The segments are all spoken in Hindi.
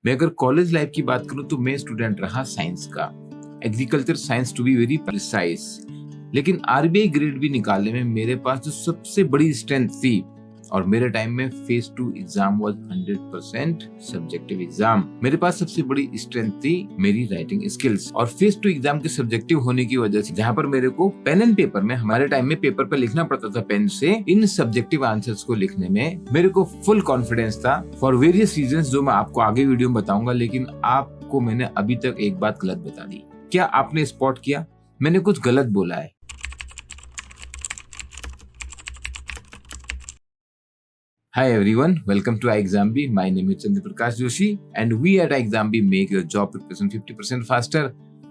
मैं अगर कॉलेज लाइफ की बात करूं तो मैं स्टूडेंट रहा साइंस का, agriculture science to be very precise. लेकिन आरबीआई ग्रेड बी निकालने में मेरे पास जो सबसे बड़ी स्ट्रेंथ थी, और मेरे टाइम में phase 2 exam was 100% subjective exam, मेरे पास सबसे बड़ी स्ट्रेंथ थी मेरी राइटिंग स्किल्स। और फेज 2 एग्जाम के सब्जेक्टिव होने की वजह से, जहां पर मेरे को पेन एंड पेपर में, हमारे टाइम में पेपर पे लिखना पड़ता था पेन से, इन सब्जेक्टिव आंसर्स को लिखने में मेरे को फुल कॉन्फिडेंस था फॉर वेरियस रीजंस जो मैं आपको आगे वीडियो में बताऊंगा। लेकिन आपको मैंने अभी तक एक बात गलत बता दी। क्या आपने स्पॉट किया? मैंने कुछ गलत बोला है। Hi everyone, welcome to iExamBee. My name is Chandra Prakash Joshi and we at iExamBee make your job preparation 50% faster.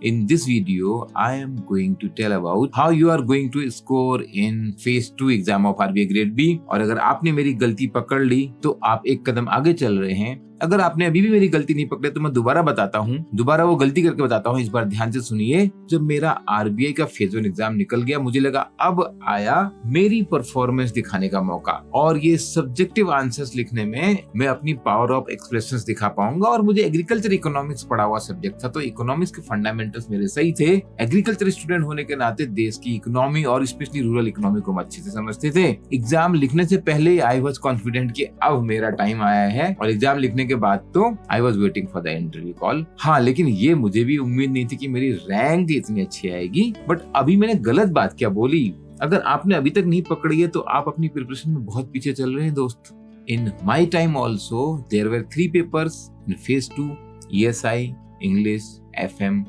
In this video, I am going to tell about how you are going to score in phase 2 exam of RBI grade B. और अगर आपने मेरी गलती पकड़ ली तो आप एक कदम आगे चल रहे हैं। अगर आपने अभी भी मेरी गलती नहीं पकड़े तो मैं दोबारा बताता हूँ, दोबारा वो गलती करके बताता हूँ। इस बार ध्यान से सुनिए। जब मेरा आरबीआई का फेज 1 एग्जाम निकल गया, मुझे लगा अब आया मेरी परफॉर्मेंस दिखाने का मौका, और ये सब्जेक्टिव आंसर्स लिखने में मैं अपनी पावर ऑफ एक्सप्रेशंस दिखा पाऊंगा। और मुझे एग्रीकल्चर इकोनॉमिक्स पढ़ा हुआ सब्जेक्ट था, तो इकोनॉमिक्स के फंडामेंटल्स मेरे सही थे। एग्रीकल्चर स्टूडेंट होने के नाते देश की इकोनॉमी और स्पेशली रूरल इकोनॉमी को हम अच्छे से समझते थे। एग्जाम लिखने से पहले आई वॉज कॉन्फिडेंट कि अब मेरा टाइम आया है, और एग्जाम लिखने के बाद तो I was waiting for the interview call. हाँ, लेकिन ये मुझे भी उम्मीद नहीं थी कि मेरी रैंक इतनी अच्छी आएगी। बट अभी मैंने गलत बात क्या बोली? अगर आपने अभी तक नहीं पकड़ी है तो आप अपनी प्रिपरेशन में बहुत पीछे चल रहे हैं दोस्त। In my time also there were 3 papers in phase 2, ESI, English, FM,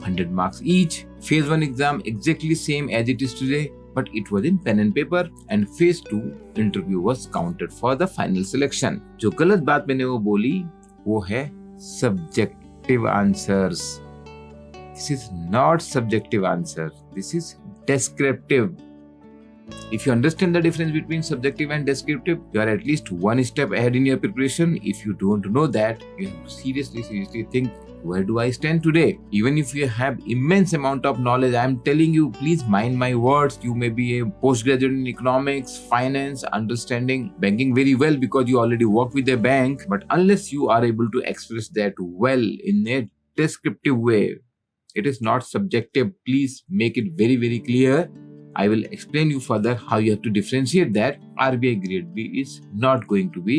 100 marks each. Phase 1 exam exactly same as it is today, but it was in pen and paper, and phase 2 interview was counted for the final selection. जो गलत बात मैंने वो बोली वो है subjective answers. This is not subjective answer. This is descriptive. If you understand the difference between subjective and descriptive, you are at least one step ahead in your preparation. If you don't know that, you have to seriously think, where do I stand today? Even if you have immense amount of knowledge, I am telling you, please mind my words. You may be a postgraduate in economics, finance, understanding banking very well because you already work with a bank. But unless you are able to express that well in a descriptive way, it is not subjective. Please make it very, very clear. I will explain you further how you have to differentiate that. RBI grade B is not going to be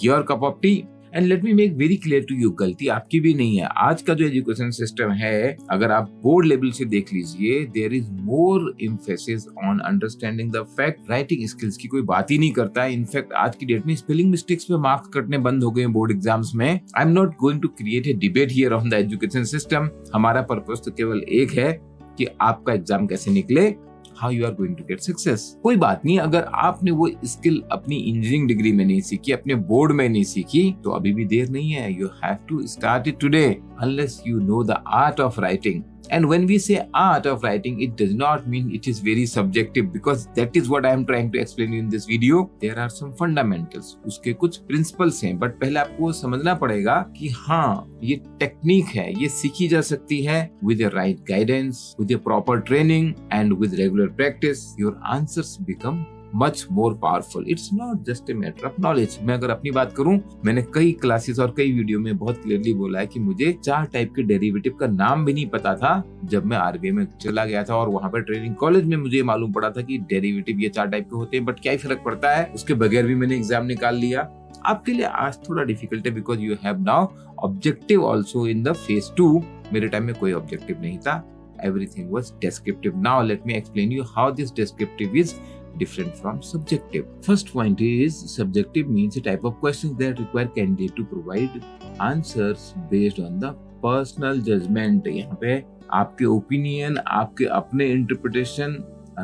your cup of tea. And let me make very clear to you, गलती आपकी भी नहीं है। आज का जो एजुकेशन सिस्टम है, अगर आप बोर्ड लेवल से देख लीजिए, there is more emphasis on understanding the fact. Writing skills की कोई बात ही नहीं करता है। इनफैक्ट आज की डेट में स्पेलिंग मिस्टेक्स पे मार्क्स कटने बंद हो गए हैं बोर्ड एग्जाम्स में। I am not going to create a debate here on the education system. हमारा पर्पस तो केवल एक है कि आपका एग्जाम कैसे निकले, how you are going to get success. कोई बात नहीं, अगर आपने वो स्किल अपनी इंजीनियरिंग डिग्री में नहीं सीखी, अपने बोर्ड में नहीं सीखी, तो अभी भी देर नहीं है। You have to start it today unless you know the art of writing. And when we say art of writing, it does not mean it is very subjective, because that is what I am trying to explain in this video. There are some fundamentals. उसके कुछ principles हैं, but पहले आपको समझना पड़ेगा कि हाँ, ये टेक्निक है, ये सीखी जा सकती है with a right guidance, with a proper training, and with regular practice. Your answers become much more powerful. It's not just a matter of knowledge. मैं अगर अपनी बात करूं, मैंने कई क्लासेस और कई वीडियो में बहुत क्लियरली बोला है कि मुझे 4 टाइप के डेरिवेटिव का नाम भी नहीं पता था जब मैं आरबीआई में चला गया था, और वहां पर ट्रेनिंग कॉलेज में मुझे मालूम पड़ा था कि डेरिवेटिव ये 4 टाइप के होते हैं। बट क्या ही फर्क पड़ता है, उसके बगैर भी मैंने एग्जाम निकाल लिया। आपके लिए आज थोड़ा डिफिकल्ट है because you have now objective also in the phase 2। मेरे टाइम में कोई ऑब्जेक्टिव नहीं था, everything was descriptive. Now let me explain you how this descriptive is different from subjective. First point is, subjective means a type of questions that require candidate to provide answers based on the personal judgment. यहाँ पे आपके ओपिनियन, आपके अपने interpretation,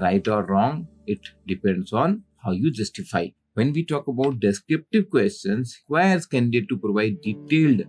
right or wrong, it depends on how you justify. When we talk about descriptive questions, requires candidate to provide detailed,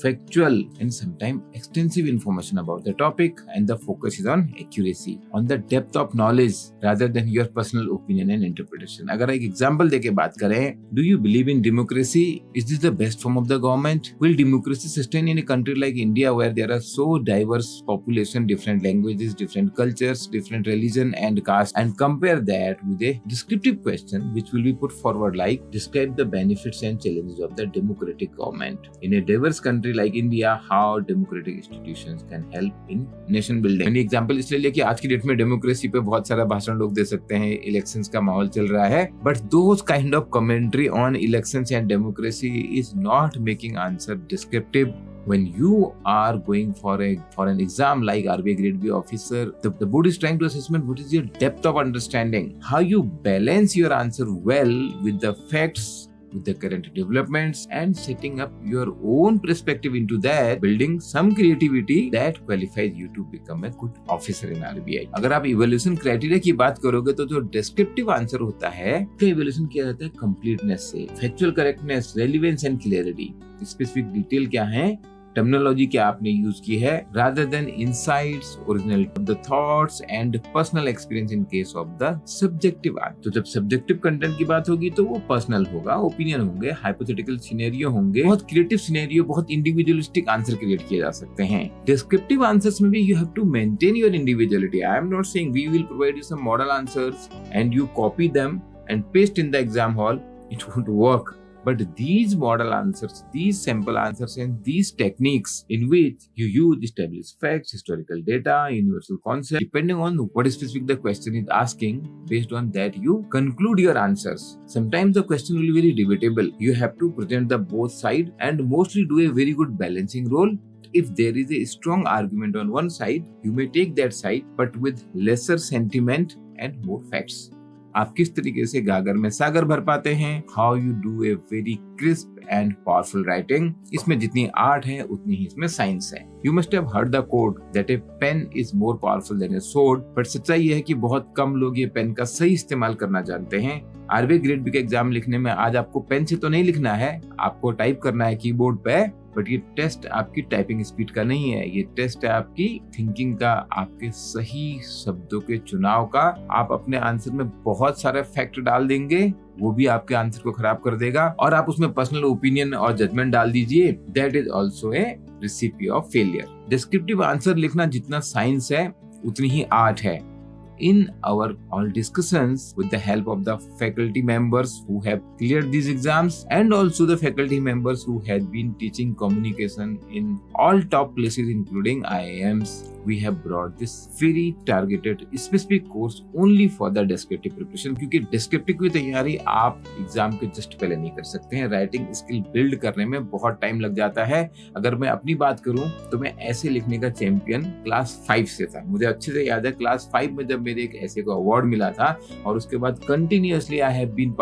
factual, and sometimes extensive information about the topic, and the focus is on accuracy, on the depth of knowledge rather than your personal opinion and interpretation. अगर एक example देके बात करें, do you believe in democracy? Is this the best form of the government? Will democracy sustain in a country like India where there are so diverse population, different languages, different cultures, different religion and caste? And compare that with a descriptive question which will be put forward like, describe the benefits and challenges of the democratic government. In a diverse country country like India, how democratic institutions can help in nation building. मैंने एग्जांपल इसलिए लिया कि आज की डेट में डेमोक्रेसी पे बहुत सारा भाषण लोग दे सकते हैं, इलेक्शंस का माहौल चल रहा है, but those kind of commentary on elections and democracy is not making answer descriptive. When you are going for an exam like RBI Grade B officer, the board is trying to assessment what is your depth of understanding, how you balance your answer well with the facts, with the current developments, and setting up your own perspective into that, building some creativity that qualifies you to become a good officer in RBI. अगर आप इवैल्यूएशन क्राइटेरिया की बात करोगे तो जो डिस्क्रिप्टिव आंसर होता है उसका इवैल्यूएशन किया जाता है कंप्लीटनेस से, factual correctness, relevance and clarity, specific detail क्या है, टर्मिनोलॉजी क्या आपने यूज की है, rather than insights, original the thoughts and personal experience in case of the subjective art. तो जब सब्जेक्टिव कंटेंट की बात होगी तो वो पर्सनल होगा, ओपिनियन होंगे, हाइपोथेटिकल सिनेरियो होंगे, बहुत क्रिएटिव सिनेरियो, बहुत इंडिविजुअलिस्टिक आंसर क्रिएट किए जा सकते हैं. डिस्क्रिप्टिव आंसर्स में भी you have to maintain your individuality. I am not saying we will provide you some model answers and you copy them and paste in the exam hall. It won't work. But these model answers, these sample answers, and these techniques in which you use established facts, historical data, universal concepts, depending on what specific the question is asking, based on that you conclude your answers. Sometimes the question will be very debatable. You have to present the both side and mostly do a very good balancing role. If there is a strong argument on one side, you may take that side, but with lesser sentiment and more facts. आप किस तरीके से गागर में सागर भर पाते हैं, how you do a very crisp and powerful writing. इसमें जितनी आर्ट है उतनी ही इसमें साइंस है. You must have heard the quote that a pen is more powerful than a sword, but सच्चाई है कि बहुत कम लोग ये पेन का सही इस्तेमाल करना जानते हैं. आरबीआई ग्रेड बी का एग्जाम लिखने में आज आपको पेन से तो नहीं लिखना है, आपको टाइप करना है कीबोर्ड पे, बट ये टेस्ट आपकी टाइपिंग स्पीड का नहीं है, ये टेस्ट है आपकी थिंकिंग का, आपके सही शब्दों के चुनाव का. आप अपने आंसर में बहुत सारे फैक्ट डाल देंगे, वो भी आपके आंसर को खराब कर देगा, और आप उसमें पर्सनल ओपिनियन और जजमेंट डाल दीजिए, that is also a recipe of failure. Descriptive answer लिखना जितना साइंस है उतनी ही आर्ट है. In our all discussions with the help of the faculty members who have cleared these exams and also the faculty members who had been teaching communication in all top places including IIMs, we have brought this very targeted specific course only for the descriptive preparation. क्योंकि descriptive की तैयारी आप एग्जाम के जस्ट पहले नहीं कर सकते हैं. राइटिंग स्किल बिल्ड करने में बहुत टाइम लग जाता है. अगर मैं अपनी बात करूं तो मैं ऐसे लिखने का चैंपियन क्लास 5 से था. मुझे अच्छे से याद है क्लास 5 में जब मेरे एक ऐसे को अवार्ड मिला था, और उसके बाद continuously I have been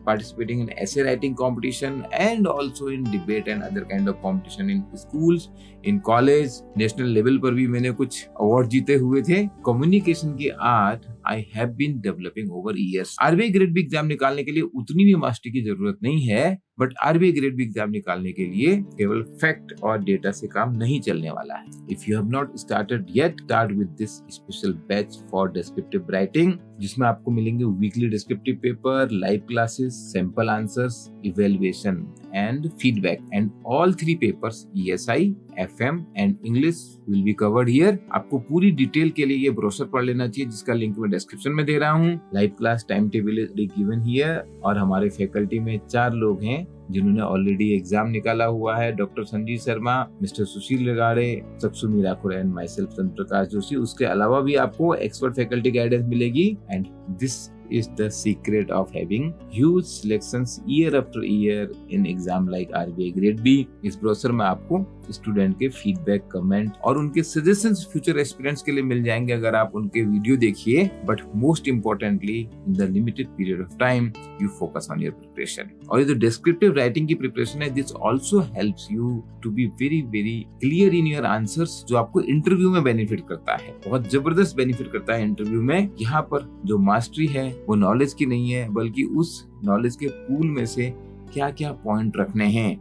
participating in essay writing competition and also in debate and other kind of competition in schools, in college, national level पर भी मैंने कुछ अवार्ड जीते हुए थे. कम्युनिकेशन की art I have been developing over years. RBI grade B exam निकालने के लिए उतनी भी मास्टरी की जरूरत नहीं है, but RBI grade B exam निकालने के लिए केवल फैक्ट और डेटा से काम नहीं चलने वाला है. If you have not started yet, start with this special batch for descriptive writing, जिसमें आपको मिलेंगे weekly descriptive paper, live classes, sample answers, evaluation and feedback, and all 3 papers ESI, FM and English will be covered here. आपको पूरी डिटेल के लिए ये ब्रोशर पढ़ लेना चाहिए जिसका लिंक मैं डिस्क्रिप्शन में दे रहा हूँ. Live class time table is given here, और हमारे फैकल्टी में 4 लोग हैं जिन्होंने ऑलरेडी एग्जाम निकाला हुआ है. डॉक्टर संजीव शर्मा, मिस्टर सुशील लगाड़े, चक्षु मीराखुर एंड माई सेल्फ चंद्र प्रकाश जोशी. उसके अलावा भी आपको एक्सपर्ट फैकल्टी गाइडेंस मिलेगी. And this is the secret of having huge selections year after year in exam like RBI Grade B. इस ब्रोशर में आपको स्टूडेंट के फीडबैक, कमेंट और उनके सजेशंस फ्यूचर एक्सपीरियंस के लिए मिल जाएंगे अगर आप उनके वीडियो देखिए. But most importantly in the limited period of time you focus on your preparation. और ये जो डिस्क्रिप्टिव राइटिंग की प्रिपरेशन है, this also helps you to be very very clear in your answers, जो आपको इंटरव्यू में बेनिफिट करता है, बहुत जबरदस्त बेनिफिट करता है इंटरव्यू में. यहाँ पर जो मास्टरी है वो नॉलेज की नहीं है, बल्कि उस नॉलेज के पूल में से क्या क्या पॉइंट रखने हैं.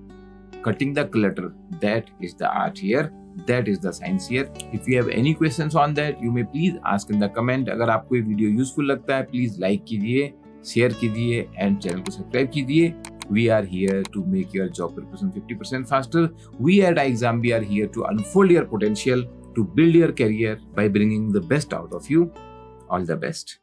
Cutting the clutter, that is the art here, that is the science here. If you have any questions on that, you may please ask in the comment. अगर आपको ये वीडियो यूजफुल लगता है, प्लीज लाइक कीजिए, शेयर कीजिए एंड चैनल को सब्सक्राइब कीजिए. We are here to make your job preparation 50% faster. We at iExamB are here to unfold your potential, to build your career by bringing the best out of you. All the best.